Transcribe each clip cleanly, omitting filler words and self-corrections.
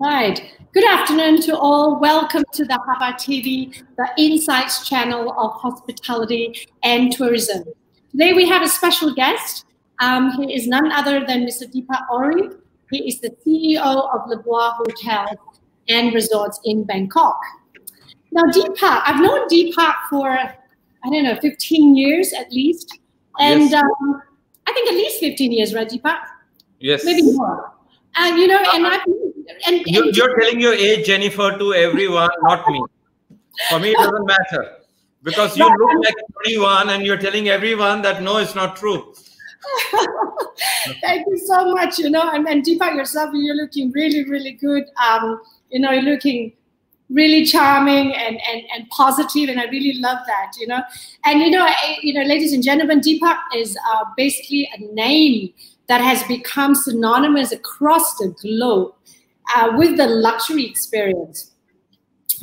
Right. Good afternoon to all. Welcome to the HAPA TV, the Insights channel of hospitality and tourism. Today we have a special guest. He is none other than Mr. Deepak Ohri. He is the CEO of Lebua Hotels and Resorts in Bangkok. Now, Deepak, I've known Deepak for, I don't know, 15 years at least. And Yes. I think at least 15 years, right, Deepak? Yes. Maybe more. And, you know, and I've You're telling your age, Jennifer, to everyone, not me. For me, it doesn't matter. Because you look like 21 and you're telling everyone that, no, it's not true. Thank you so much. You know, and Deepak yourself, you're looking really, really good. You know, you're looking really charming and positive, and I really love that, you know. And, you know, ladies and gentlemen, Deepak is basically a name that has become synonymous across the globe with the luxury experience.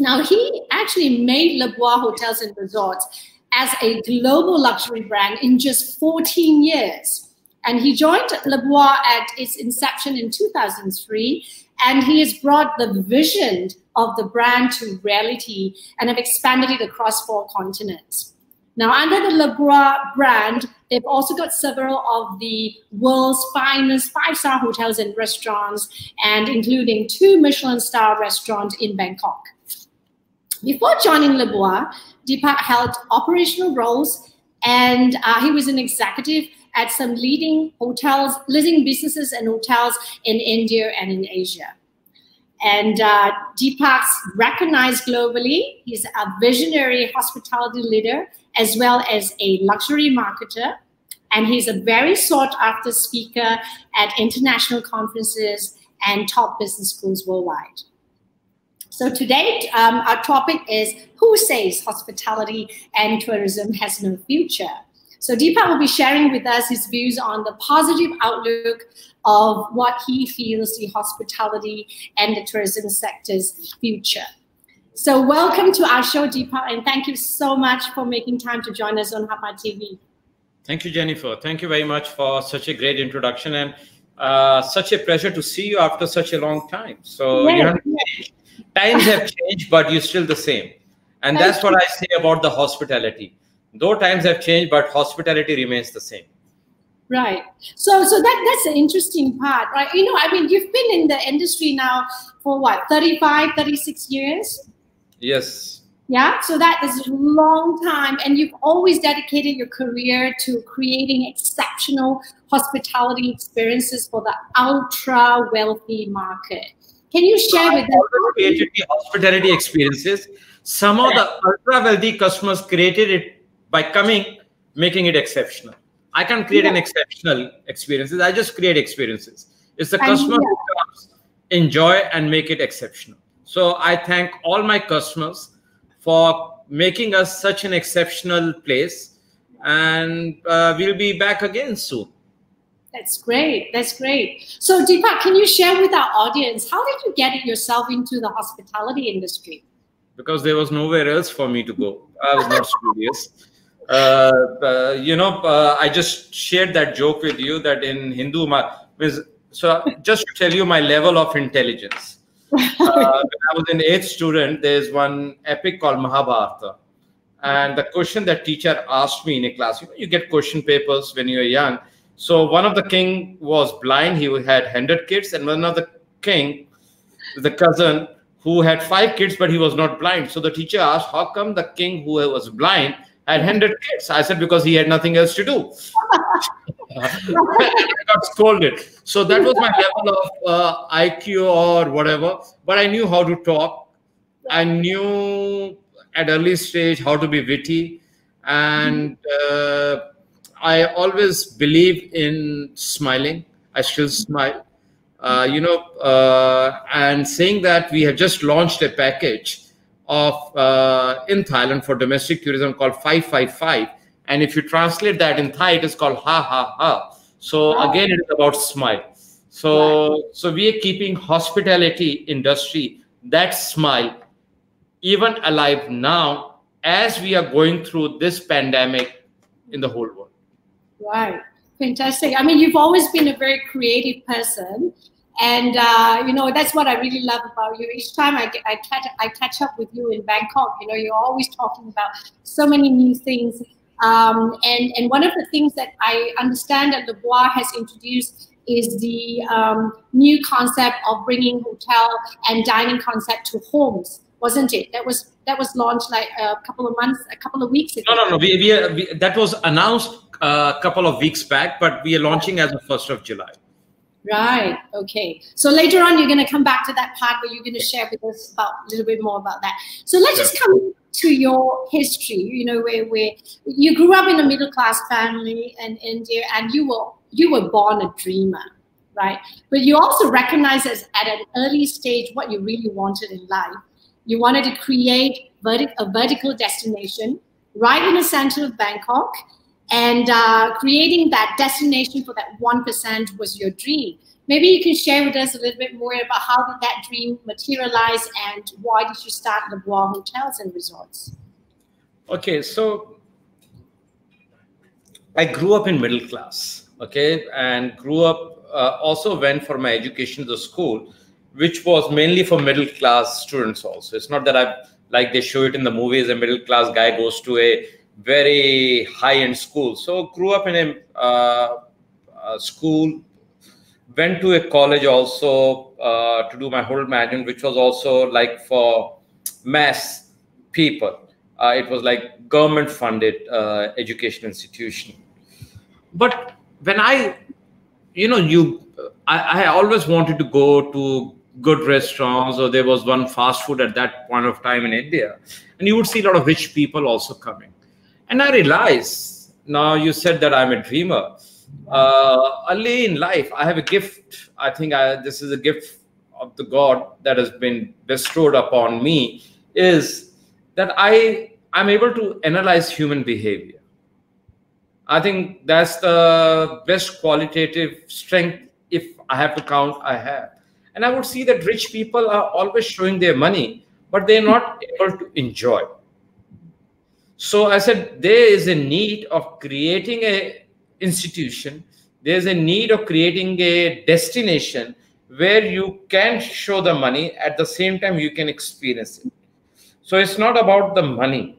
Now, he actually made Lebua Hotels and Resorts as a global luxury brand in just 14 years. And he joined Lebua at its inception in 2003, and he has brought the vision of the brand to reality and have expanded it across 4 continents. Now, under the Lebua brand, they've also got several of the world's finest 5-star hotels and restaurants, and including 2 Michelin-star restaurants in Bangkok. Before joining Lebua, Deepak held operational roles, and he was an executive at some leading businesses and hotels in India and in Asia. And Deepak's recognized globally. He's a visionary hospitality leader as well as a luxury marketer. And he's a very sought after speaker at international conferences and top business schools worldwide. So today, our topic is, who says hospitality and tourism has no future? So Deepak will be sharing with us his views on the positive outlook of what he feels the hospitality and the tourism sector's future. So welcome to our show, Deepak, and thank you so much for making time to join us on HAPA TV. Thank you, Jennifer. Thank you very much for such a great introduction, and such a pleasure to see you after such a long time. So Yes, times have changed, but you're still the same. And that's what I say about the hospitality. Though times have changed, but hospitality remains the same. Right. So that's the interesting part, right? You know, I mean, you've been in the industry now for what, 35, 36 years? Yes. Yeah, so that is a long time, and you've always dedicated your career to creating exceptional hospitality experiences for the ultra wealthy market. Can you share with us? Created the hospitality experiences. Some of the ultra wealthy customers created it by making it exceptional. I can't create an exceptional experiences. I just create experiences. It's the customer who comes, enjoy and make it exceptional. So I thank all my customers for making us such an exceptional place, and we'll be back again soon. That's great. That's great. So Deepak, can you share with our audience, how did you get yourself into the hospitality industry? Because there was nowhere else for me to go. I was not studious. You know, I just shared that joke with you that in Hindu, so just to tell you my level of intelligence. When I was an 8th student, there's one epic called Mahabharata. And the question that teacher asked me in a class, you get question papers when you're young. So one of the king was blind. He had 100 kids. And one of the king, the cousin, who had 5 kids, but he was not blind. So the teacher asked, how come the king who was blind had 100 kids? I said, because he had nothing else to do. I got scolded. So that was my level of IQ or whatever. But I knew how to talk. I knew at early stage how to be witty. And I always believe in smiling. I still smile. You know, and saying that we have just launched a package of in Thailand for domestic tourism called 555, and if you translate that in Thai, it is called ha ha ha. So again, it is about smile. So we are keeping hospitality industry, that smile, even alive now as we are going through this pandemic in the whole world. Right. Fantastic. I mean, you've always been a very creative person, And you know, that's what I really love about you. Each time I catch up with you in Bangkok, you know, you're always talking about so many new things. And one of the things that I understand that Lebua has introduced is the new concept of bringing hotel and dining concept to homes, wasn't it? That was launched like a couple of weeks ago. No. That was announced a couple of weeks back, but we are launching as of 1st of July. Right. Okay. So later on, you're going to come back to that part where you're going to share with us about a little bit more about that. So let's just come to your history. You know, where you grew up in a middle class family in India, and you were born a dreamer, right? But you also recognized at an early stage what you really wanted in life. You wanted to create a vertical destination right in the center of Bangkok. And creating that destination for that 1% was your dream. Maybe you can share with us a little bit more about how did that dream materialize and why did you start Lebua Hotels and Resorts? Okay, so I grew up in middle class, okay, and grew up, also went for my education to the school, which was mainly for middle class students also. It's not that like they show it in the movies, a middle class guy goes to a very high-end school. So grew up in a school, went to a college also to do my hotel management, which was also like for mass people. It was like government-funded education institution. But when I always wanted to go to good restaurants, or there was one fast food at that point of time in India, and you would see a lot of rich people also coming. And I realized, now you said that I'm a dreamer. Early in life, I have a gift. I think this is a gift of the God that has been bestowed upon me, is that I'm able to analyze human behavior. I think that's the best qualitative strength, if I have to count, I have. And I would see that rich people are always showing their money, but they're not able to enjoy. So I said, there is a need of creating a institution. There's a need of creating a destination where you can show the money, at the same time you can experience it. So it's not about the money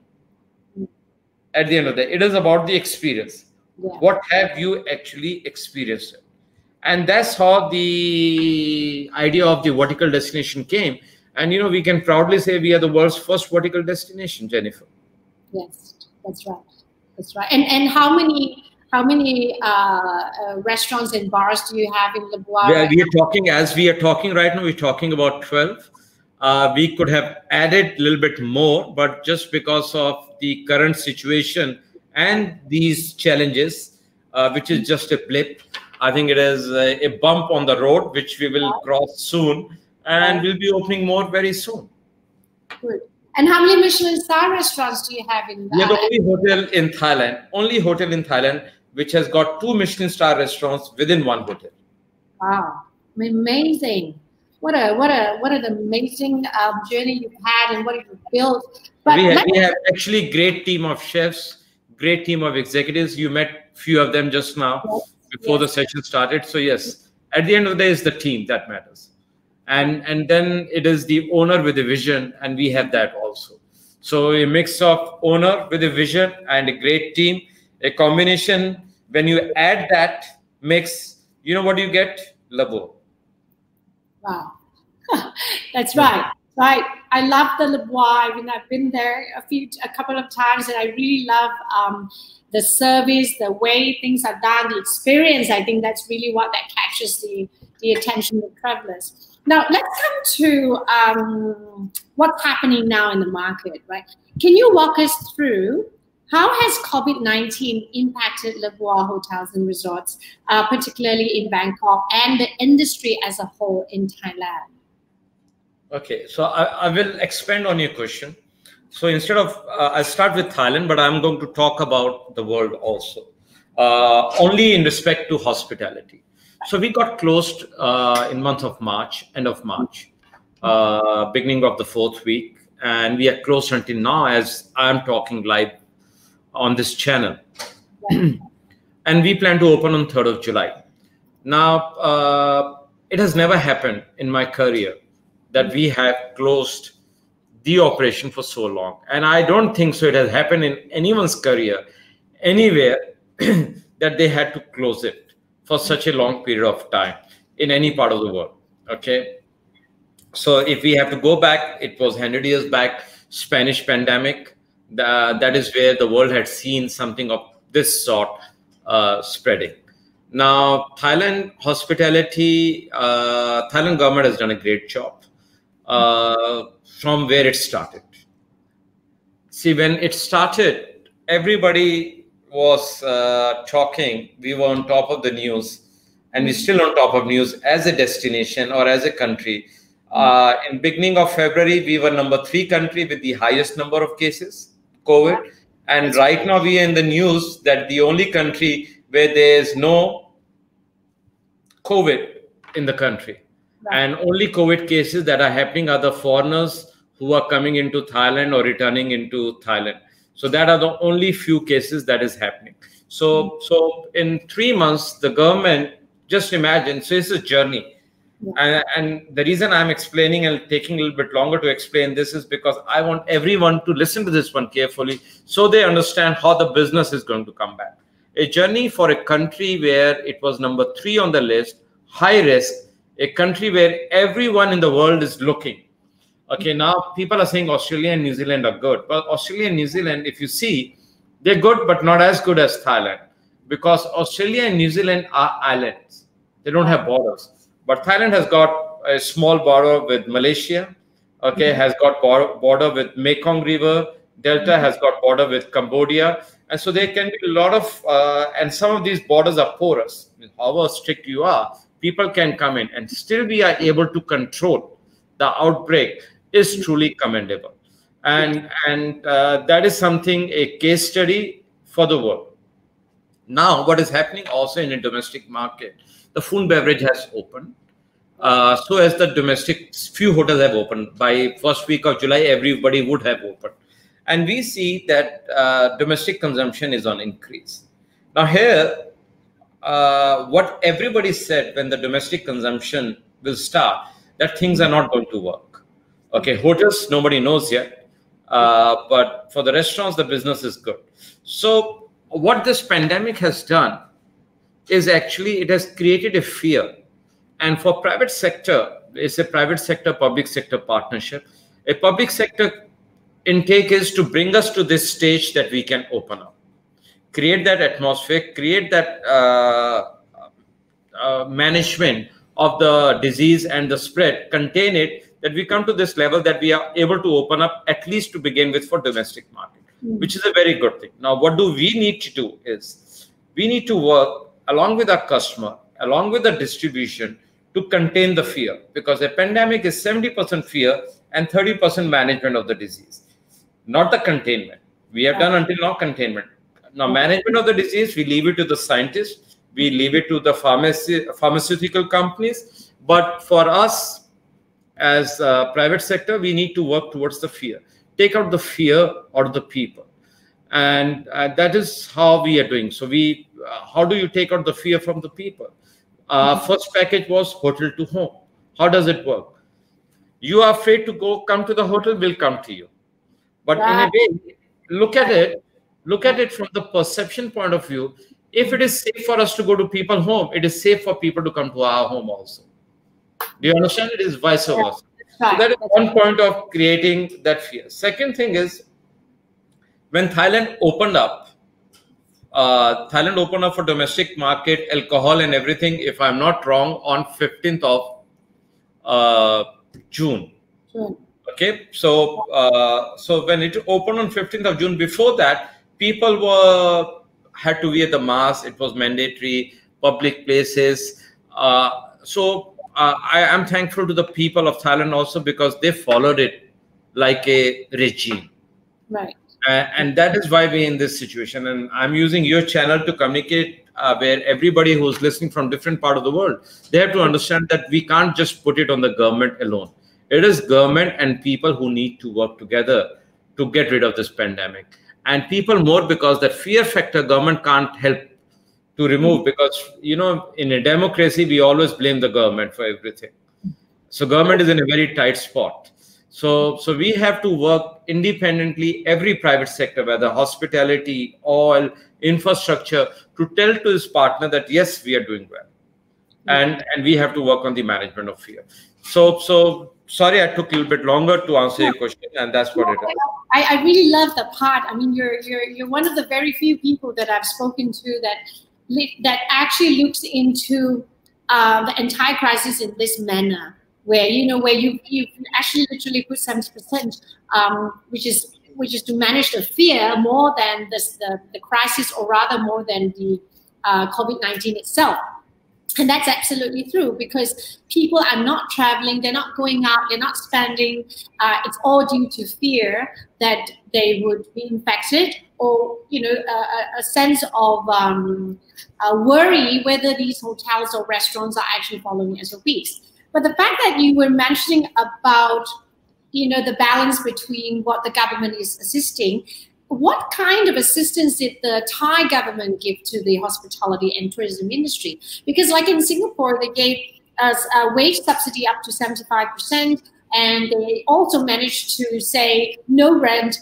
at the end of the day. It is about the experience. Yeah. What have you actually experienced? And that's how the idea of the vertical destination came. And, you know, we can proudly say we are the world's first vertical destination, Jennifer. Yes, that's right. That's right. And how many restaurants and bars do you have in Lebua? As we are talking right now, we're talking about 12. We could have added a little bit more, but just because of the current situation and these challenges, which is just a blip, I think it is a bump on the road, which we will cross soon, and we'll be opening more very soon. Good. And how many Michelin star restaurants do you have in We are the only hotel in Thailand, which has got 2 Michelin star restaurants within one hotel. Wow, amazing! What an amazing journey you've had, and what you've built. But we have actually great team of chefs, great team of executives. You met few of them just now before the session started. So yes, at the end of the day, it's the team that matters. And then it is the owner with a vision, and we have that also. So a mix of owner with a vision and a great team, a combination. When you add that mix, you know what you get? Lebua. Wow, that's right. Right. I love the Lebua. I mean, I've been there a couple of times, and I really love the service, the way things are done, the experience. I think that's really what that catches the attention of travelers. Now, let's come to what's happening now in the market, right? Can you walk us through how has COVID-19 impacted Lebua Hotels and Resorts, particularly in Bangkok, and the industry as a whole in Thailand? Okay, so I will expand on your question. So instead of, I'll start with Thailand, but I'm going to talk about the world also, only in respect to hospitality. So we got closed in month of March, end of March, beginning of the 4th week, and we are closed until now as I'm talking live on this channel. And we plan to open on 3rd of July. Now, it has never happened in my career that we have closed the operation for so long. And I don't think so it has happened in anyone's career anywhere that they had to close it for such a long period of time in any part of the world. Okay. So if we have to go back, it was 100 years back, Spanish pandemic. That is where the world had seen something of this sort spreading. Now, Thailand hospitality, Thailand government has done a great job from where it started. See, when it started, everybody was talking. We were on top of the news, and we're still on top of news as a destination or as a country. In beginning of February, we were number 3 country with the highest number of cases, COVID. And right now we are in the news that the only country where there is no COVID in the country. And only COVID cases that are happening are the foreigners who are coming into Thailand or returning into Thailand. So that are the only few cases that is happening. So in 3 months, the government, just imagine, so it's a journey. And the reason I'm explaining and taking a little bit longer to explain this is because I want everyone to listen to this one carefully so they understand how the business is going to come back. A journey for a country where it was number 3 on the list, high risk, a country where everyone in the world is looking. Okay, now people are saying Australia and New Zealand are good. But Australia and New Zealand, if you see, they're good, but not as good as Thailand, because Australia and New Zealand are islands. They don't have borders. But Thailand has got a small border with Malaysia, okay, has got border with Mekong River, Delta has got border with Cambodia. And so there can be a lot of, and some of these borders are porous. I mean, however strict you are, people can come in, and still we are able to control the outbreak is truly commendable. And that is something, a case study for the world. Now, what is happening also in the domestic market, the food and beverage has opened. So as the domestic, few hotels have opened. By first week of July, everybody would have opened. And we see that domestic consumption is on increase. Now here, what everybody said when the domestic consumption will start, that things are not going to work. Okay, hotels, nobody knows yet. But for the restaurants, the business is good. So what this pandemic has done is actually it has created a fear. And for private sector, it's a private sector, public sector partnership. A public sector intake is to bring us to this stage that we can open up, create that atmosphere, create that management of the disease and the spread, contain it, that we come to this level that we are able to open up, at least to begin with, for domestic market, which is a very good thing. Now, what do we need to do is we need to work along with our customer, along with the distribution, to contain the fear, because a pandemic is 70% fear and 30% management of the disease, not the containment. We have done until now containment. Now, management of the disease, we leave it to the scientists, we leave it to the pharmaceutical companies. But for us, as private sector, we need to work towards the fear, take out the fear out of the people. And that is how we are doing. So how do you take out the fear from the people? First package was hotel to home. How does it work? You are afraid to come to the hotel, we'll come to you. But in a way, look at it from the perception point of view. If it is safe for us to go to people's home, it is safe for people to come to our home also. Do you understand? It is vice versa. So that is one point of creating that fear. Second thing is, when Thailand opened up for domestic market, alcohol and everything, if I'm not wrong, on 15th of June. Okay, so when it opened on 15th of June, before that, people had to wear the mask. It was mandatory, public places. I am thankful to the people of Thailand also, because they followed it like a regime. Right. And that is why we're in this situation. And I'm using your channel to communicate where everybody who's listening from different part of the world, they have to understand that we can't just put it on the government alone. It is government and people who need to work together to get rid of this pandemic. And people more, because that fear factor, government can't help to remove, because, in a democracy, we always blame the government for everything. So government is in a very tight spot. So we have to work independently, every private sector, whether hospitality, oil, infrastructure, to tell to his partner that, yes, we are doing well. And we have to work on the management of fear. So sorry, I took a little bit longer to answer your question, and that's what it is. I really love the part. I mean, you're one of the very few people that I've spoken to that actually looks into the entire crisis in this manner, where you actually literally put 70%, which is to manage the fear more than the crisis, or rather more than the COVID-19 itself. And that's absolutely true, because people are not traveling, they're not going out, they're not spending. It's all due to fear that they would be infected, or a sense of worry whether these hotels or restaurants are actually following SOPs. But the fact that you were mentioning about the balance between what the government is assisting, what kind of assistance did the Thai government give to the hospitality and tourism industry? Because like in Singapore, they gave us a wage subsidy up to 75%, and they also managed to say no rent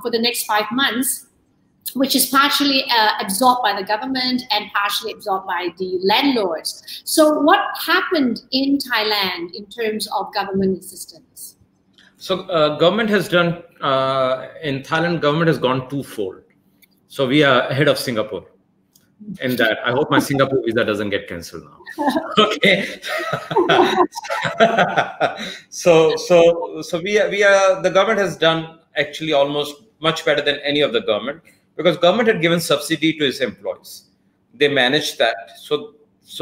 for the next 5 months, which is partially absorbed by the government and partially absorbed by the landlords. So what happened in Thailand in terms of government assistance? So government has done, in Thailand, government has gone twofold. So we are ahead of Singapore in that. I hope my Singapore visa doesn't get cancelled now. Okay. so the government has done actually almost much better than any of the government, because government had given subsidy to its employees. They managed that. So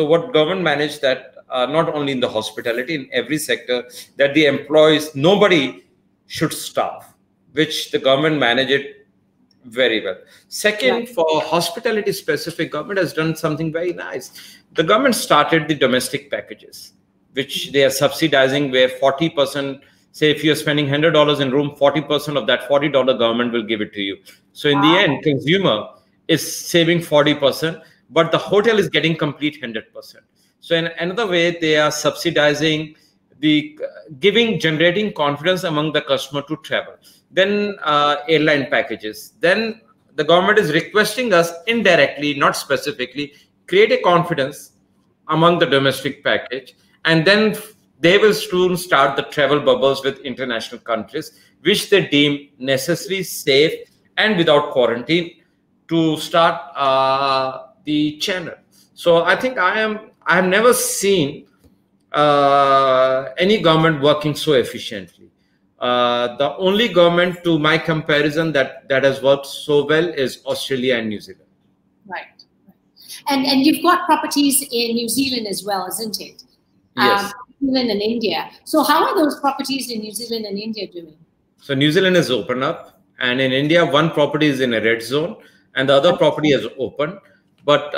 what government managed that, not only in the hospitality, in every sector, that the employees, nobody should starve, which the government managed it very well. Second, for hospitality specific, government has done something very nice. The government started the domestic packages, which they are subsidizing, where 40%, say if you're spending $100 in room, 40% of that $40 government will give it to you. So in the end, consumer is saving 40%, but the hotel is getting complete 100%. So in another way, they are subsidizing generating confidence among the customer to travel. Then airline packages. Then the government is requesting us indirectly, not specifically, create a confidence among the domestic package, and then they will soon start the travel bubbles with international countries, which they deem necessary, safe, and without quarantine, to start the channel. So I think I have never seen any government working so efficiently. The only government, to my comparison, that has worked so well is Australia and New Zealand. Right. And you've got properties in New Zealand as well, isn't it? Yes. New Zealand and India. So how are those properties in New Zealand and India doing? So New Zealand is open up, and in India, one property is in a red zone, and the other property is open. But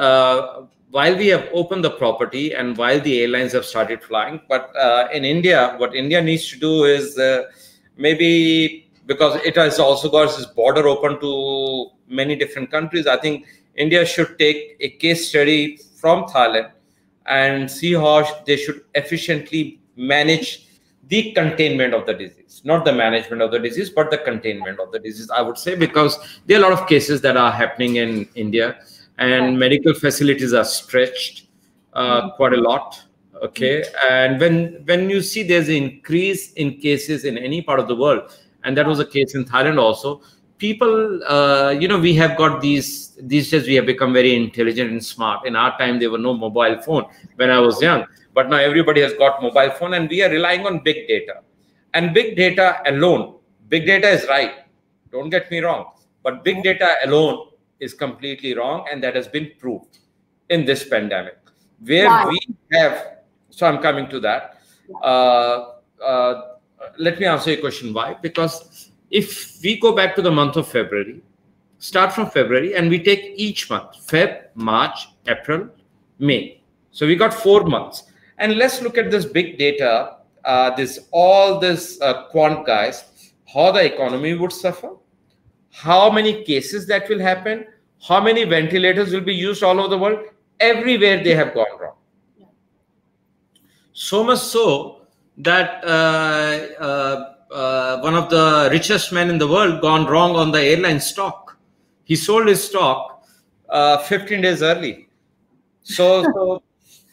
while we have opened the property and while the airlines have started flying, but in India, what India needs to do is maybe, because it has also got its border open to many different countries, I think India should take a case study from Thailand and see how they should efficiently manage the containment of the disease, not the management of the disease, but the containment of the disease, I would say, because there are a lot of cases that are happening in India, and medical facilities are stretched quite a lot. Okay. And when you see there's an increase in cases in any part of the world, and that was the case in Thailand also, people, we have got these days, we have become very intelligent and smart. In our time, there were no mobile phone when I was young, but now everybody has got mobile phone, and we are relying on big data. And big data alone, big data is right, don't get me wrong, but big data alone is completely wrong, and that has been proved in this pandemic, where we have. So I'm coming to that. Let me answer your question. Why? Because if we go back to the month of February, start from February, and we take each month, Feb, March, April, May. So we got 4 months, and let's look at this big data. All this quant guys, how the economy would suffer, how many cases that will happen, How many ventilators will be used all over the world? Everywhere they have gone wrong. Yeah. So much so that one of the richest men in the world gone wrong on the airline stock. He sold his stock 15 days early. So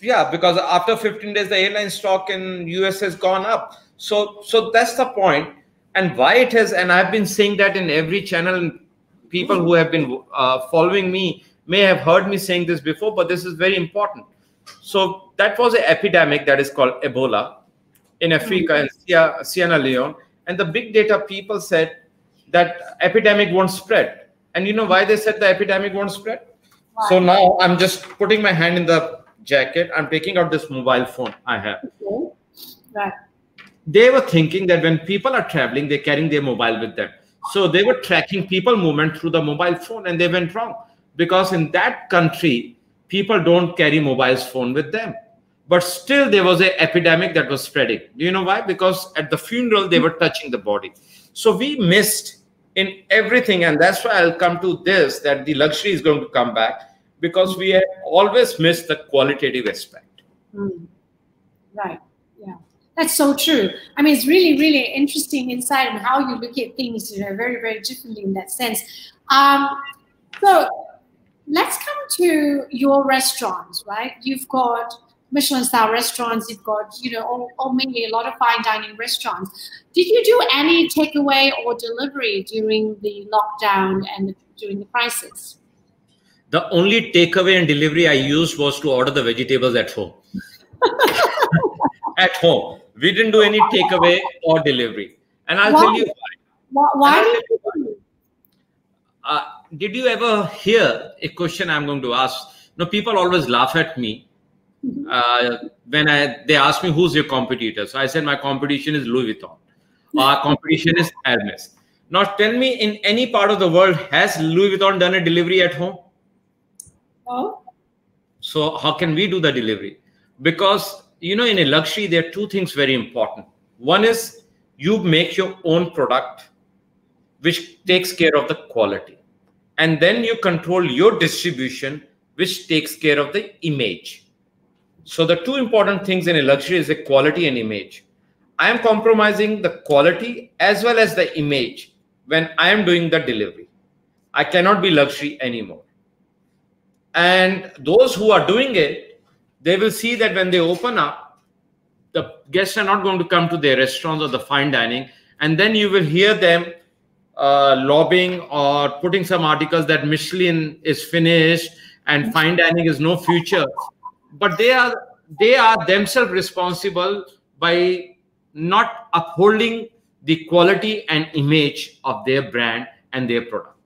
yeah, because after 15 days, the airline stock in US has gone up. So that's the point. And why it has, and I've been saying that in every channel. People who have been following me may have heard me saying this before, but this is very important. So that was an epidemic that is called Ebola in Africa and Sierra Leone. And the big data people said that epidemic won't spread. And you know why they said the epidemic won't spread? Why? So now I'm just putting my hand in the jacket. I'm taking out this mobile phone I have. Okay. Right. They were thinking that when people are traveling, they're carrying their mobile with them. So they were tracking people movement through the mobile phone, and they went wrong because in that country, people don't carry mobile phone with them. But still, there was an epidemic that was spreading. Do you know why? Because at the funeral, they were touching the body. So we missed in everything. And that's why I'll come to this, that the luxury is going to come back because we have always missed the qualitative aspect. Right. Yeah. That's so true. I mean, it's really, really interesting insight on how you look at things, very, very differently in that sense. So let's come to your restaurants, right? You've got Michelin-style restaurants. You've got, mainly a lot of fine dining restaurants. Did you do any takeaway or delivery during the lockdown and during the crisis? The only takeaway and delivery I used was to order the vegetables at home. At home. We didn't do any takeaway or delivery. And I'll tell you why. Why did you do it? Did you ever hear a question I'm going to ask? People always laugh at me when they ask me, who's your competitor? So I said, my competition is Louis Vuitton. Our competition is Hermes. Now tell me, in any part of the world, has Louis Vuitton done a delivery at home? No. So how can we do the delivery? Because in a luxury, there are two things very important. One is you make your own product, which takes care of the quality. And then you control your distribution, which takes care of the image. So the two important things in a luxury is the quality and image. I am compromising the quality as well as the image when I am doing the delivery. I cannot be luxury anymore. And those who are doing it, they will see that when they open up, the guests are not going to come to their restaurants or the fine dining. And then you will hear them lobbying or putting some articles that Michelin is finished and fine dining is no future. But they are themselves responsible by not upholding the quality and image of their brand and their product.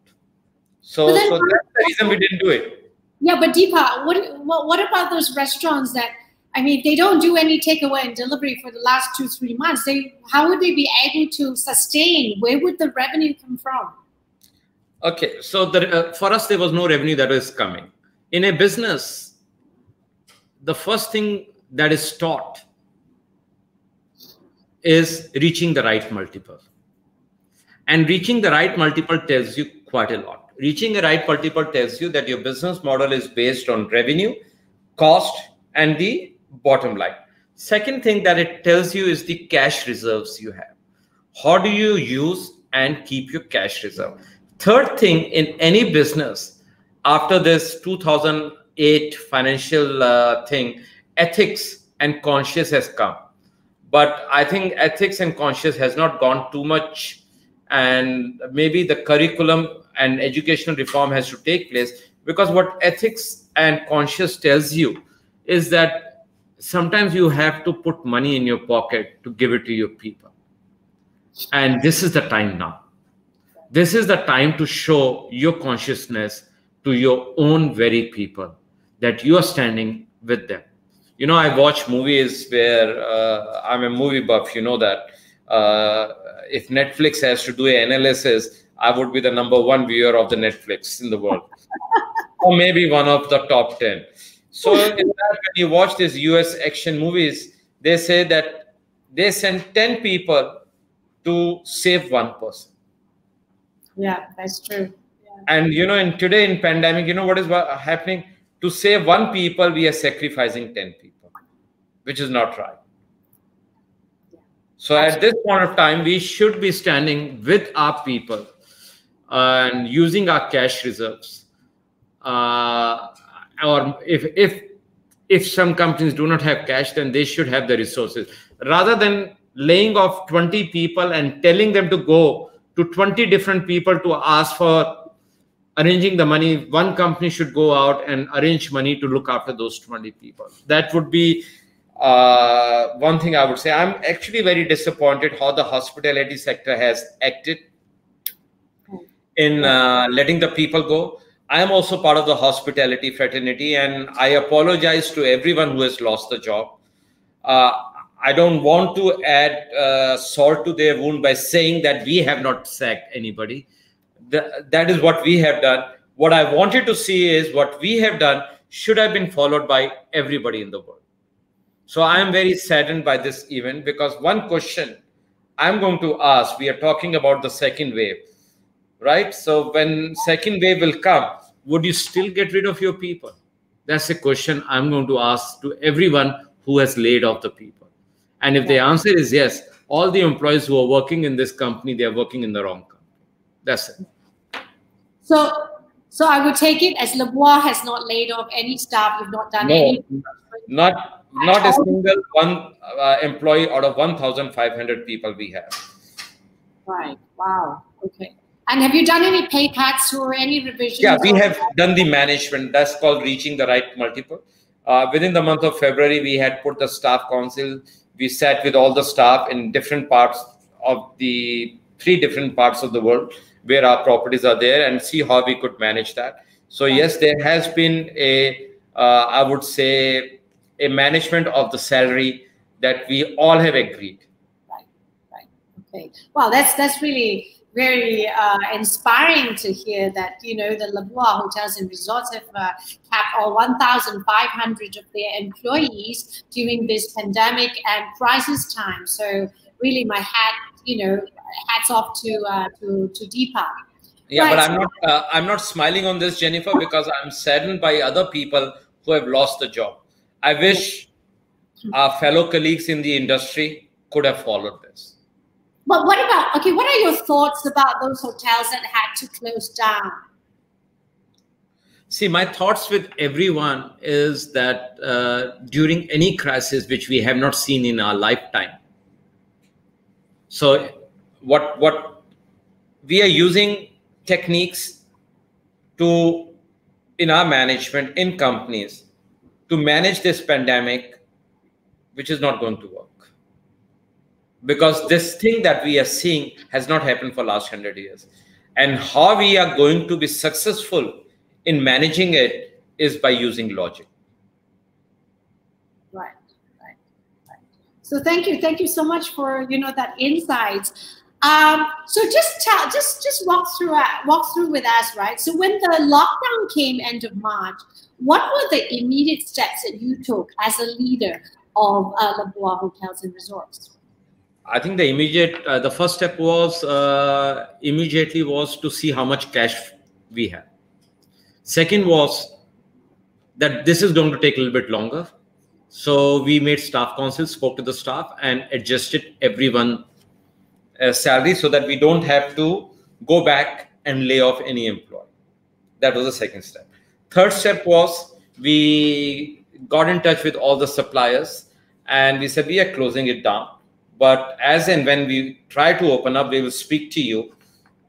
So that's the reason we didn't do it. Yeah, but Deepak, what about those restaurants that, they don't do any takeaway and delivery for the last 2-3 months? How would they be able to sustain? Where would the revenue come from? Okay, so for us, there was no revenue that was coming. In a business, the first thing that is taught is reaching the right multiple. And reaching the right multiple tells you quite a lot. Reaching a right multiple tells you that your business model is based on revenue, cost, and the bottom line. Second thing that it tells you is the cash reserves you have. How do you use and keep your cash reserve? Third thing in any business, after this 2008 financial thing, ethics and conscience has come. But I think ethics and conscience has not gone too much. And maybe the curriculum and educational reform has to take place, because what ethics and conscience tells you is that sometimes you have to put money in your pocket to give it to your people. And this is the time now. This is the time to show your consciousness to your own very people, that you are standing with them. I watch movies where I'm a movie buff, that. If Netflix has to do an analysis, I would be the #1 viewer of the Netflix in the world. Or maybe one of the top 10. So in that, when you watch these US action movies, they say that they send 10 people to save one person. Yeah, that's true. Yeah. And in today in pandemic, what is happening? To save one people, we are sacrificing 10 people, which is not right. So at this point of time, we should be standing with our people and using our cash reserves. Or if some companies do not have cash, then they should have the resources. Rather than laying off 20 people and telling them to go to 20 different people to ask for arranging the money, one company should go out and arrange money to look after those 20 people. That would be one thing I would say. I'm actually very disappointed how the hospitality sector has acted in letting the people go. I am also part of the hospitality fraternity, and I apologize to everyone who has lost the job. I don't want to add salt to their wound by saying that we have not sacked anybody. That is what we have done. What I wanted to see is what we have done should have been followed by everybody in the world. So I am very saddened by this event, because one question I'm going to ask, we are talking about the second wave, right? So when second wave will come, would you still get rid of your people? That's a question I'm going to ask to everyone who has laid off the people. And if the answer is yes, all the employees who are working in this company, they are working in the wrong company. That's it. So I would take it as Lebua has not laid off any staff. You've not done any. Not a single one employee out of 1,500 people we have. Right. Wow. Okay. And have you done any pay cuts or any revisions? Yeah, we have done the management. That's called reaching the right multiple. Within the month of February, we had put the staff council. We sat with all the staff in different parts of the 3 different parts of the world where our properties are there, and see how we could manage that. So yes, there has been I would say, a management of the salary that we all have agreed. Right. Okay. Well, that's really very inspiring to hear that, the Lebua hotels and resorts have capped all 1,500 of their employees during this pandemic and crisis time. So really, my hats off to Deepak. Yeah, right. But I'm not smiling on this, Jennifer, because I'm saddened by other people who have lost the job. I wish our fellow colleagues in the industry could have followed this. But what are your thoughts about those hotels that had to close down? See, my thoughts with everyone is that during any crisis which we have not seen in our lifetime, so what we are using techniques in our management, in companies, to manage this pandemic, which is not going to work. Because this thing that we are seeing has not happened for the last 100 years. And how we are going to be successful in managing it is by using logic. Right. So thank you so much for that insight. So just walk through with us, right? So when the lockdown came end of March, what were the immediate steps that you took as a leader of Lebua Hotels and Resorts? I think the first step was immediately to see how much cash we have. Second was that this is going to take a little bit longer. So we made staff council, spoke to the staff, and adjusted everyone's salary so that we don't have to go back and lay off any employee. That was the second step. Third step was we got in touch with all the suppliers and we said we are closing it down. But as and when we try to open up, we will speak to you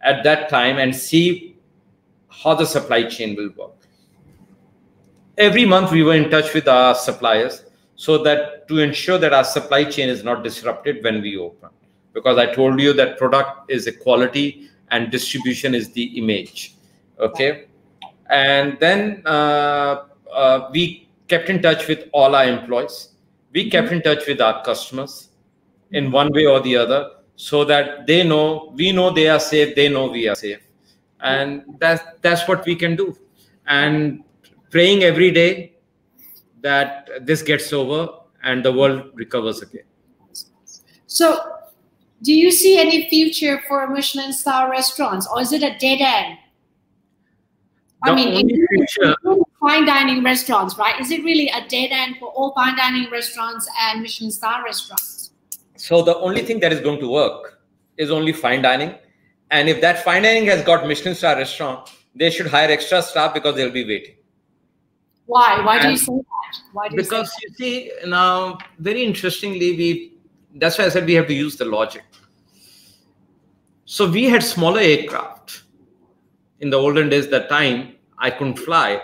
at that time and see how the supply chain will work. Every month we were in touch with our suppliers so that to ensure that our supply chain is not disrupted when we open. Because I told you that product is a quality and distribution is the image. Okay. And then we kept in touch with all our employees. We kept in touch with our customers in one way or the other, so that we know they are safe, they know we are safe. And that's what we can do. And praying every day that this gets over and the world recovers again. So do you see any future for Michelin star restaurants, or is it a dead end? The I mean, only future, including fine dining restaurants, right? Is it really a dead end for all fine dining restaurants and Michelin star restaurants? so the only thing that is going to work is only fine dining. And if that fine dining has got Michelin star restaurant, they should hire extra staff because they'll be waiting. Why? Why do you say that? Why do you say Because that? you see, now, very interestingly, that's why I said we have to use the logic. So we had smaller aircraft. In the olden days, that time I couldn't fly.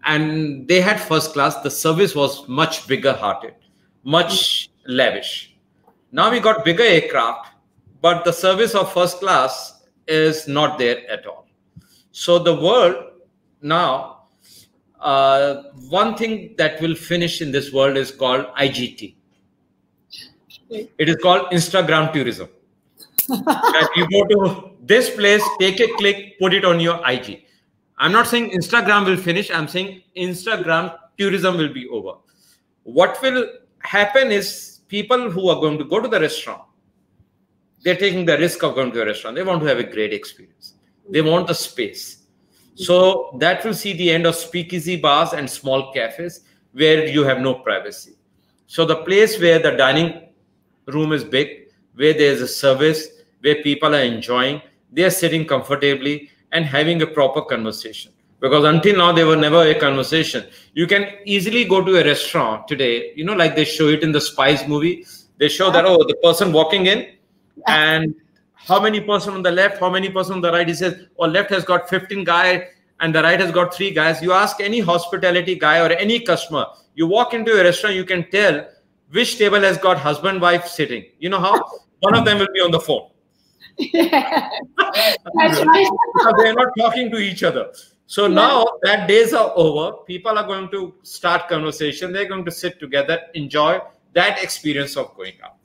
And they had first class. The service was much bigger hearted, much lavish. Now we got bigger aircraft, but the service of first class is not there at all. So the world now, one thing that will finish in this world is called IGT. It is called Instagram tourism. That you go to this place, take a click, put it on your IG. I'm not saying Instagram will finish. I'm saying Instagram tourism will be over. What will happen is people who are going to go to the restaurant, they're taking the risk of going to a restaurant. They want to have a great experience. They want the space. So that will see the end of speakeasy bars and small cafes where you have no privacy. So the place where the dining room is big, where there's a service, where people are enjoying, they are sitting comfortably and having a proper conversation. Because until now, there were never a conversation. You can easily go to a restaurant today, you know, like they show it in the Spies movie. They show that, oh, the person walking in and how many person on the left, how many person on the right. He says, oh, left has got 15 guys and the right has got 3 guys. You ask any hospitality guy or any customer, you walk into a restaurant, you can tell which table has got husband, wife sitting. You know how? One of them will be on the phone. Yeah. That's right. Because they're not talking to each other. So now that days are over, people are going to start conversation. They're going to sit together, enjoy that experience of going out.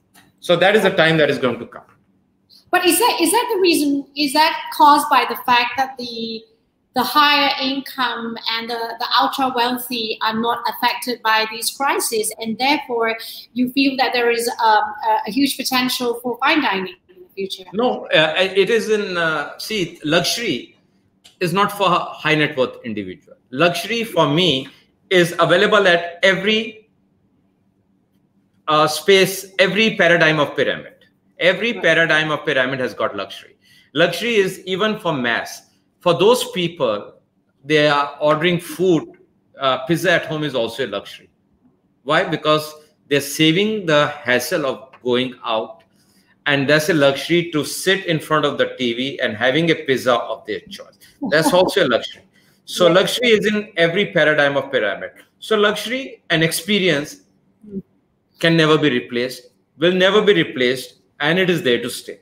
So that is the time that is going to come. But is that the reason? Is that caused by the fact that the higher income and the ultra wealthy are not affected by these crises, and therefore you feel that there is a huge potential for fine dining in the future? No, it is in see, luxury is not for high net worth individual. Luxury for me is available at every space, every paradigm of pyramid. Every paradigm of pyramid has got luxury. Luxury is even for mass. For those people, they are ordering food. Pizza at home is also a luxury. Why? Because they're saving the hassle of going out. And that's a luxury to sit in front of the TV and having a pizza of their choice. That's also a luxury. So luxury is in every paradigm of pyramid. So luxury and experience can never be replaced, will never be replaced, and it is there to stay.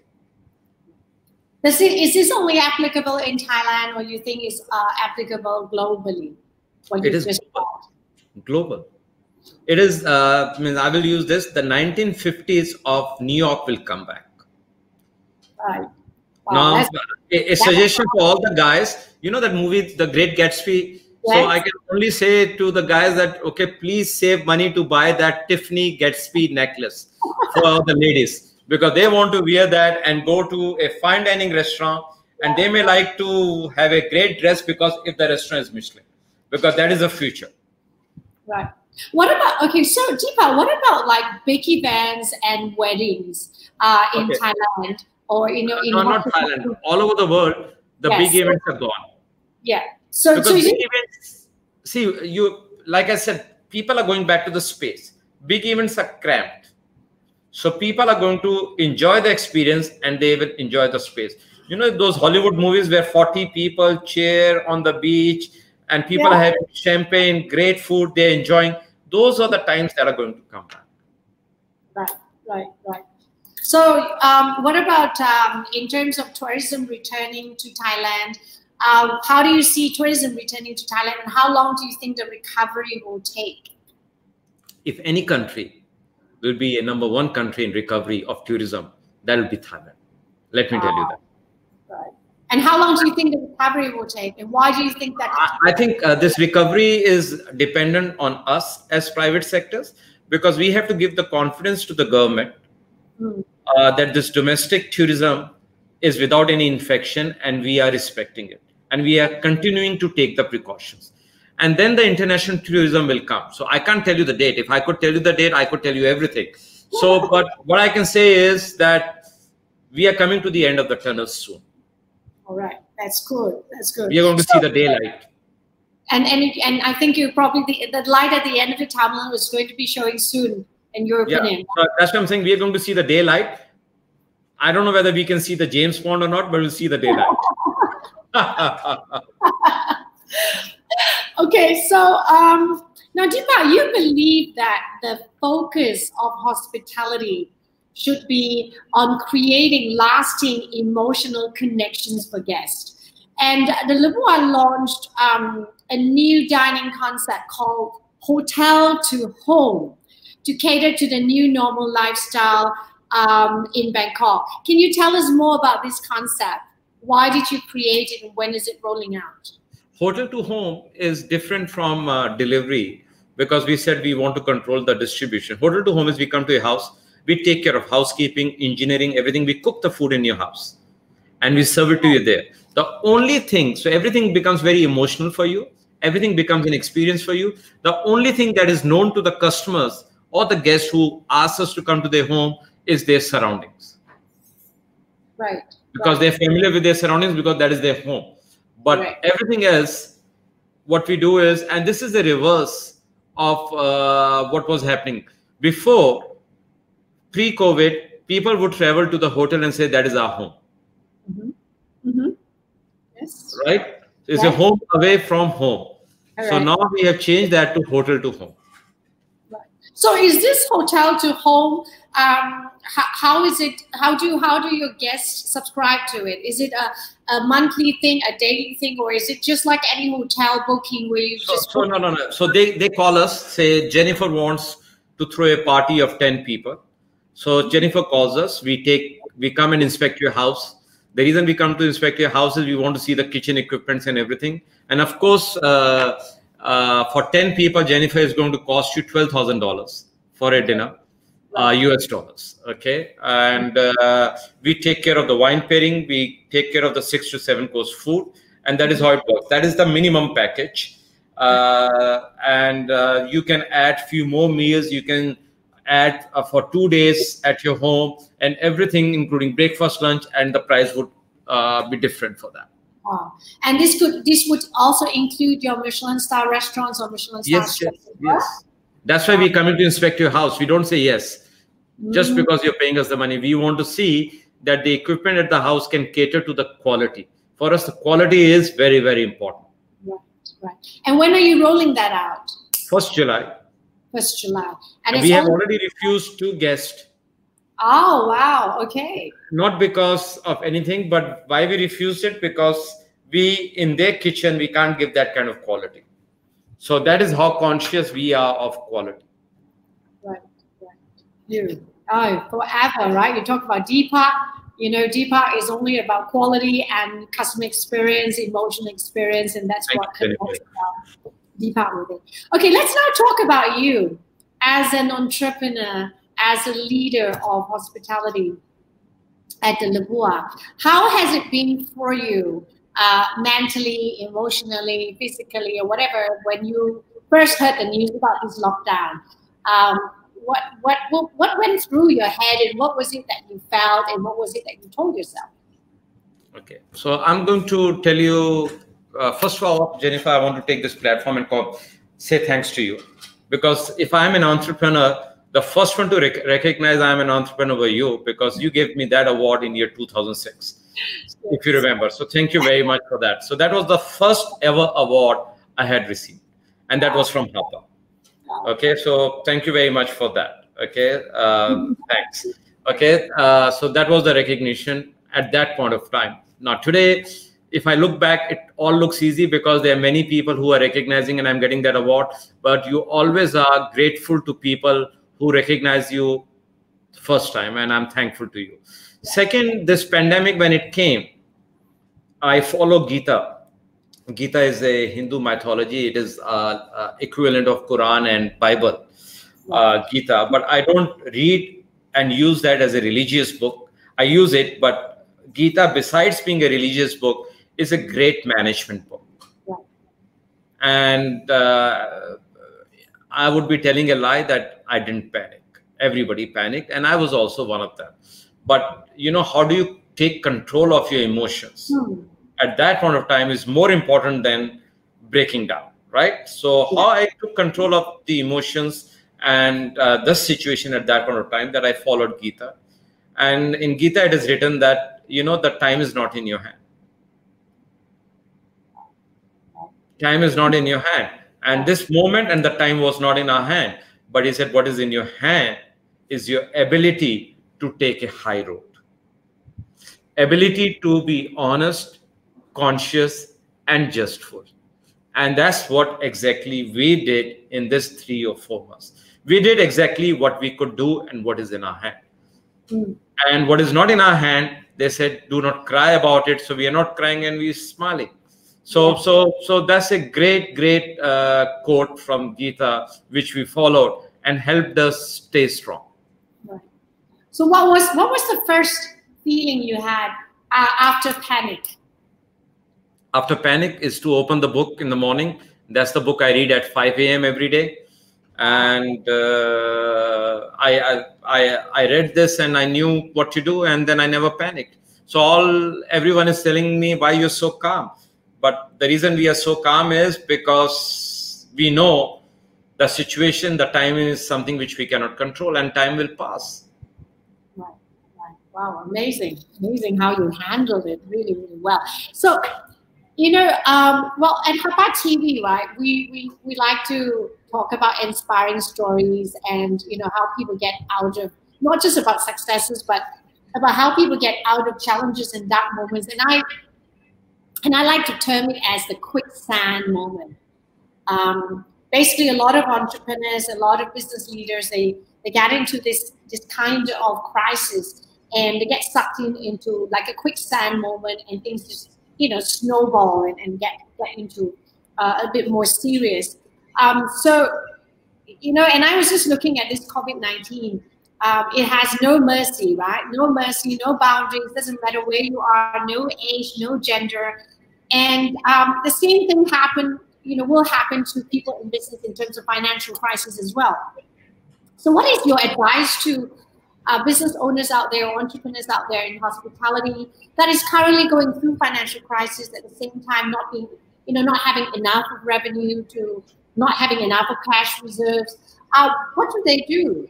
Is this only applicable in Thailand, or you think it's applicable globally? It is global. It is, I mean, I will use this, the 1950s of New York will come back. Right. Wow, now, a suggestion for all the guys, you know that movie, The Great Gatsby? Yes. So I can only say to the guys that, okay, please save money to buy that Tiffany Gatsby necklace for the ladies, because they want to wear that and go to a fine dining restaurant, and they may like to have a great dress because if the restaurant is Michelin, because that is the future. Right. What about, okay, so Deepak, what about like big events and weddings in Thailand? Or no, not Thailand. All over the world, the big events are gone. Yeah. So big events, see, you, like I said, people are going back to the space. Big events are cramped. So people are going to enjoy the experience and they will enjoy the space. You know, those Hollywood movies where 40 people cheer on the beach and people are having champagne, great food, they're enjoying. Those are the times that are going to come back. Right. So what about in terms of tourism returning to Thailand? How do you see tourism returning to Thailand, and how long do you think the recovery will take? If any country will be a #1 country in recovery of tourism, that will be Thailand. Let me tell you that. Right. And how long do you think the recovery will take? And why do you think that? I think this recovery is dependent on us as private sectors, because we have to give the confidence to the government that this domestic tourism is without any infection and we are respecting it. and we are continuing to take the precautions. And then the international tourism will come. So I can't tell you the date. If I could tell you the date, I could tell you everything. So, but what I can say is that we are coming to the end of the tunnel soon. All right, that's good. That's good. We are going to see the daylight. And I think you probably the light at the end of the tunnel is going to be showing soon, in your opinion. So that's what I'm saying. We are going to see the daylight. I don't know whether we can see the James Bond or not, but we'll see the daylight. Okay, so now, Deepak, you believe that the focus of hospitality should be on creating lasting emotional connections for guests. And the Lebua launched a new dining concept called Hotel to Home to cater to the new normal lifestyle in Bangkok. Can you tell us more about this concept? Why did you create it and when is it rolling out? Hotel to home is different from delivery because we said we want to control the distribution. Hotel to home is we come to your house, we take care of housekeeping, engineering, everything. We cook the food in your house and we serve it to you there. The only thing, so everything becomes very emotional for you. Everything becomes an experience for you. The only thing that is known to the customers or the guests who ask us to come to their home is their surroundings. Right. Because they're familiar with their surroundings because that is their home. But everything else, what we do is, and this is the reverse of what was happening. Before, pre-COVID, people would travel to the hotel and say, that is our home. Mm-hmm. Mm-hmm. Yes. Right? It's a home away from home. So now we have changed that to hotel to home. Right. So is this hotel to home, how is it, how do your guests subscribe to it? Is it a monthly thing, a daily thing, or is it just like any hotel booking where you No. So they call us, say Jennifer wants to throw a party of 10 people. So Jennifer calls us, we come and inspect your house. The reason we come to inspect your house is we want to see the kitchen equipments and everything. And of course, for 10 people, Jennifer is going to cost you $12,000 for a dinner. US dollars, okay? And we take care of the wine pairing, we take care of the 6 to 7 course food, and that is how it works. That is the minimum package. And you can add few more meals, you can add for 2 days at your home, and everything including breakfast, lunch, and the price would be different for that. Wow. And this would also include your Michelin star restaurants or Michelin star Yes. That's why we come in to inspect your house. We don't say yes just because you're paying us the money. We want to see that the equipment at the house can cater to the quality. For us, the quality is very, very important. Right. And when are you rolling that out? 1st July. 1st July. And we have already refused 2 guests. Oh, wow. Okay. Not because of anything, but why we refused it? Because in their kitchen, we can't give that kind of quality. So that is how conscious we are of quality. Right. Forever, right? You talk about Deepak. You know, Deepak is only about quality and customer experience, emotional experience, and that's what connects Deepak with it. Okay, let's now talk about you as an entrepreneur, as a leader of hospitality at the Lebua. How has it been for you? Mentally, emotionally, physically, or whatever, when you first heard the news about this lockdown, what went through your head, and what was it that you felt, and what was it that you told yourself? Okay, so I'm going to tell you, first of all, Jennifer, I want to take this platform and say thanks to you, because if I'm an entrepreneur, the first one to recognize I'm an entrepreneur were you, because you gave me that award in year 2006. If you remember. So thank you very much for that. So that was the first ever award I had received. And that was from HAPA. Okay. So thank you very much for that. Okay. Thanks. Okay. So that was the recognition at that point of time. Now today, if I look back, it all looks easy because there are many people who are recognizing and I'm getting that award. But you always are grateful to people who recognize you first time. And I'm thankful to you. Second, this pandemic, when it came, I follow Gita. Gita is a Hindu mythology. It is equivalent of Quran and Bible, Gita. But I don't read and use that as a religious book. I use it, but Gita, besides being a religious book, is a great management book. Right. And I would be telling a lie that I didn't panic. Everybody panicked, and I was also one of them. But you know, how do you take control of your emotions at that point of time is more important than breaking down, right? So how I took control of the emotions and the situation at that point of time, that I followed Gita. And in Gita, it is written that, you know, the time is not in your hand. Time is not in your hand. And this moment and the time was not in our hand. But he said, what is in your hand is your ability to take a high road. Ability to be honest, conscious, and justful. And that's what exactly we did in this 3 or 4 months. We did exactly what we could do and what is in our hand. And what is not in our hand, they said, do not cry about it. So we are not crying and we are smiling. So that's a great quote from Gita, which we followed and helped us stay strong. Right. So what was the first feeling you had after panic? After panic is to open the book in the morning. That's the book I read at 5 a.m. every day. And I read this and I knew what to do, and then I never panicked. So everyone is telling me, why you're so calm? But the reason we are so calm is because we know the situation, the time is something which we cannot control, and time will pass. Right. Wow, amazing how you handled it really well. So, you know, well, at HAPA TV, right, we like to talk about inspiring stories and, you know, how people get out of, not just about successes, but about how people get out of challenges and dark moments. And I like to term it as the quicksand moment. Basically, a lot of entrepreneurs, a lot of business leaders, they get into this kind of crisis, and they get sucked into like a quicksand moment, and things just, you know, snowball and get into a bit more serious. So, you know, and I was just looking at this COVID-19. It has no mercy, right? No mercy, no boundaries, doesn't matter where you are, no age, no gender. And the same thing will happen to people in business in terms of financial crisis as well. So what is your advice to business owners out there, or entrepreneurs out there in hospitality that is currently going through financial crisis, at the same time not having enough of revenue, to not having enough of cash reserves? What do they do?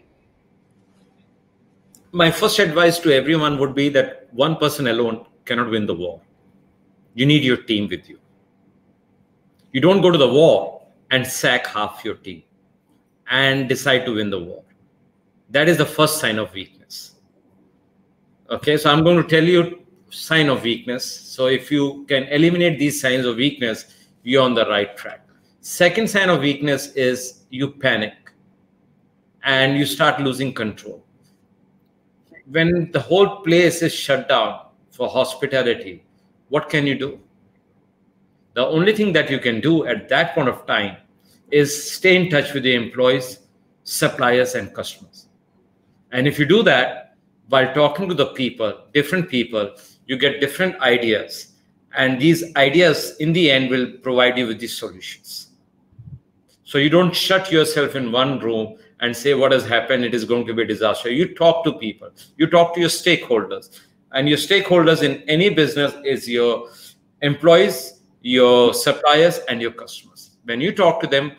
My first advice to everyone would be that one person alone cannot win the war. You need your team with you. You don't go to the war and sack half your team and decide to win the war. That is the first sign of weakness. Okay, so I'm going to tell you sign of weakness. So if you can eliminate these signs of weakness, you're on the right track. Second sign of weakness is you panic and you start losing control. When the whole place is shut down for hospitality, what can you do? The only thing that you can do at that point of time is stay in touch with the employees, suppliers, and customers. And if you do that, while talking to the people, different people, you get different ideas. And these ideas, in the end, will provide you with these solutions. So you don't shut yourself in one room and say, what has happened? It is going to be a disaster. You talk to people. You talk to your stakeholders. And your stakeholders in any business is your employees, your suppliers, and your customers. When you talk to them,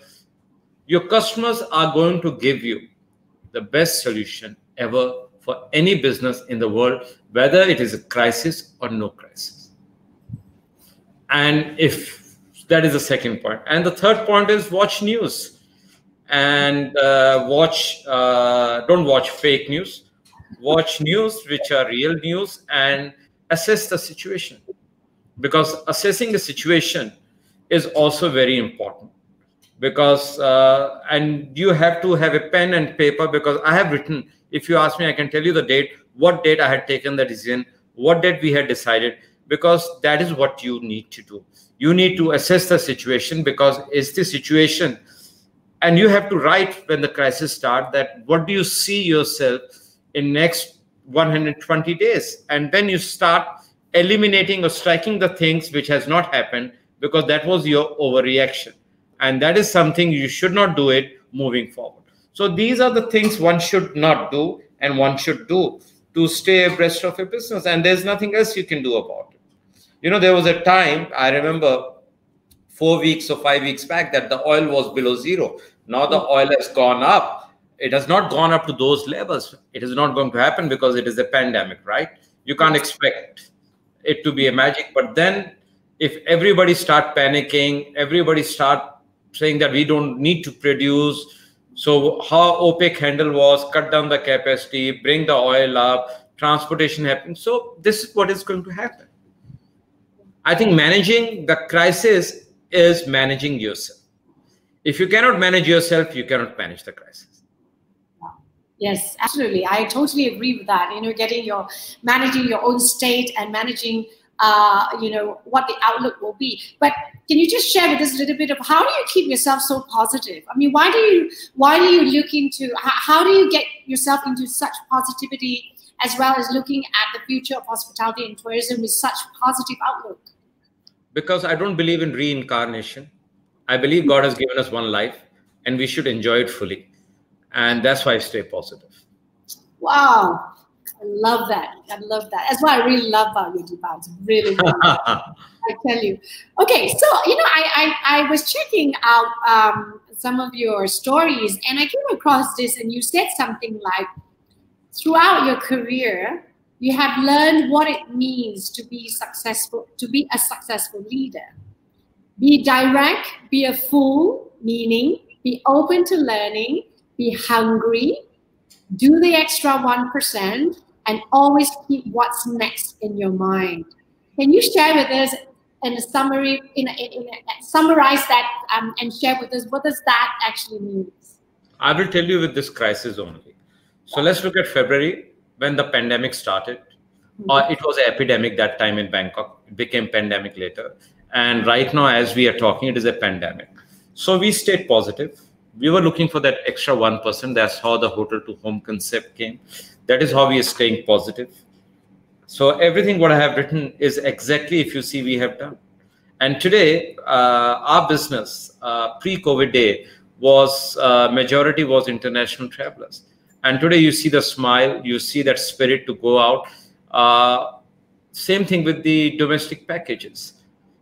your customers are going to give you the best solution ever for any business in the world, whether it is a crisis or no crisis. And if that is the second point. And the third point is watch news. And don't watch fake news. Watch news which are real news and assess the situation. Because assessing the situation is also very important. Because, and you have to have a pen and paper, because I have written, if you ask me, I can tell you the date, what date I had taken the decision, what date we had decided, because that is what you need to do. You need to assess the situation, because it's the situation. And you have to write when the crisis starts that what do you see yourself in next 120 days? And then you start eliminating or striking the things which has not happened, because that was your overreaction. And that is something you should not do it moving forward. So these are the things one should not do and one should do to stay abreast of a business. And there's nothing else you can do about it. You know, there was a time, I remember 4 weeks or 5 weeks back, that the oil was below zero. Now the oil has gone up. It has not gone up to those levels. It is not going to happen because it is a pandemic, right? You can't expect it to be a magic. But then if everybody start panicking, everybody start saying that we don't need to produce. So how OPEC handle was, cut down the capacity, bring the oil up, transportation happen. So this is what is going to happen. I think managing the crisis is managing yourself. If you cannot manage yourself, you cannot manage the crisis. Yes, absolutely. I totally agree with that. You know, managing your own state and managing, you know, what the outlook will be. But can you just share with us a little bit of how do you keep yourself so positive? I mean, why do you look into, how do you get yourself into such positivity, as well as looking at the future of hospitality and tourism with such positive outlook? Because I don't believe in reincarnation. I believe God has given us one life and we should enjoy it fully. And that's why I stay positive. Wow. I love that. I love that. That's what I really love about you, Deepak. It's really, really I tell you. Okay, so, you know, I was checking out some of your stories, and I came across this, and you said something like, throughout your career, you have learned what it means to be successful, to be a successful leader. Be direct, be a fool, meaning be open to learning, be hungry, do the extra 1%, and always keep what's next in your mind. Can you share with us in a summary, summarize that and share with us what does that actually mean? I will tell you with this crisis only. So let's look at February when the pandemic started. It was an epidemic that time in Bangkok. It became pandemic later. And right now, as we are talking, it is a pandemic. So we stayed positive. We were looking for that extra 1%. That's how the hotel to home concept came. That is how we are staying positive. So everything what I have written is exactly, if you see, we have done. And today, our business, pre-COVID day, was majority was international travelers. And today you see the smile, you see that spirit to go out. Same thing with the domestic packages.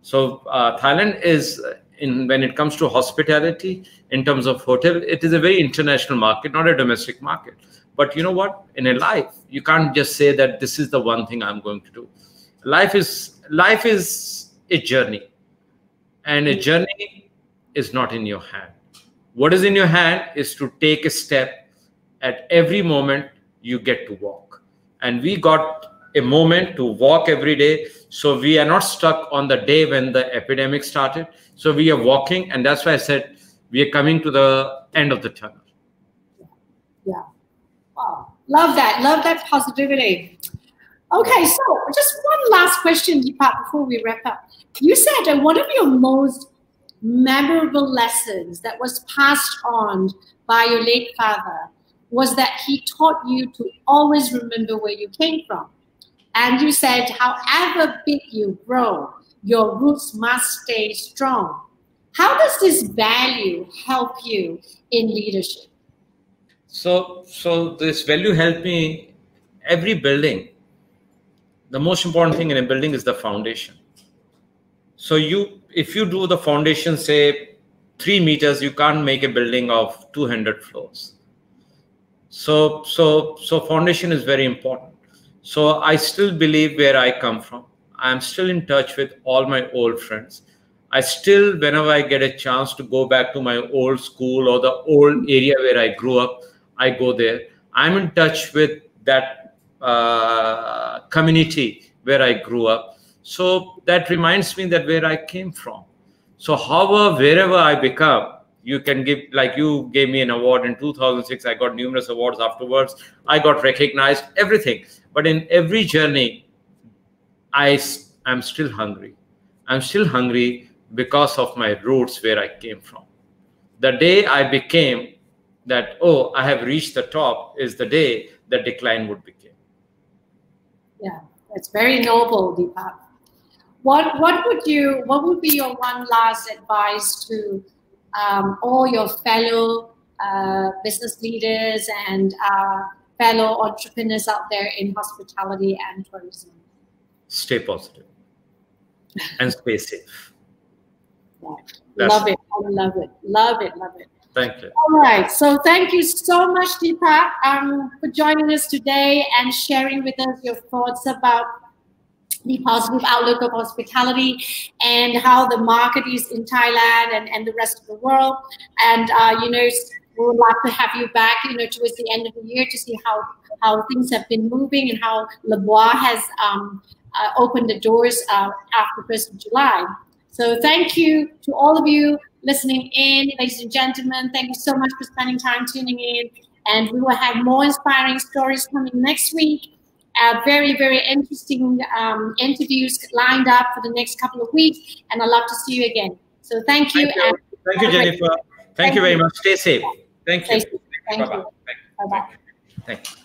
So Thailand is, when it comes to hospitality, in terms of hotel, it is a very international market, not a domestic market. But you know what? In a life, you can't just say that this is the one thing I'm going to do. Life is a journey. And a journey is not in your hand. What is in your hand is to take a step. At every moment, you get to walk. And we got a moment to walk every day. So we are not stuck on the day when the epidemic started. So we are walking. And that's why I said we are coming to the end of the tunnel. Yeah. Wow. Love that. Love that positivity. Okay. So just one last question, Deepak, before we wrap up. You said that one of your most memorable lessons that was passed on by your late father was that he taught you to always remember where you came from. And you said, however big you grow, your roots must stay strong. How does this value help you in leadership? So this value helped me. Every building, the most important thing in a building is the foundation. So if you do the foundation, say 3 meters, you can't make a building of 200 floors. So foundation is very important. So I still believe where I come from. I'm still in touch with all my old friends. I still, whenever I get a chance to go back to my old school or the old area where I grew up, I go there. I'm in touch with that community where I grew up. So that reminds me that where I came from. So however, wherever I become, you can give, like you gave me an award in 2006. I got numerous awards afterwards. I got recognized, everything. But in every journey, I'm still hungry. I'm still hungry because of my roots where I came from. The day I became that, I have reached the top, is the day the decline would begin. Yeah, That's very noble, Deepak. What would be your one last advice to all your fellow business leaders and fellow entrepreneurs out there in hospitality and tourism? Stay positive and stay safe. Love it. I love it. Love it. Love it. Thank you. All right. So thank you so much, Deepak, for joining us today and sharing with us your thoughts about the positive outlook of hospitality and how the market is in Thailand and the rest of the world. And, you know, we would love to have you back, you know, towards the end of the year to see how things have been moving and how Lebua has opened the doors after 1st of July. So thank you to all of you listening in, ladies and gentlemen. Thank you so much for spending time tuning in. And we will have more inspiring stories coming next week. Very, very interesting interviews lined up for the next couple of weeks. And I'd love to see you again. So thank you. Thank you, Jennifer. Thank you very much. Stay safe. Thank you. Thank you. Bye-bye. Bye-bye. Thank you.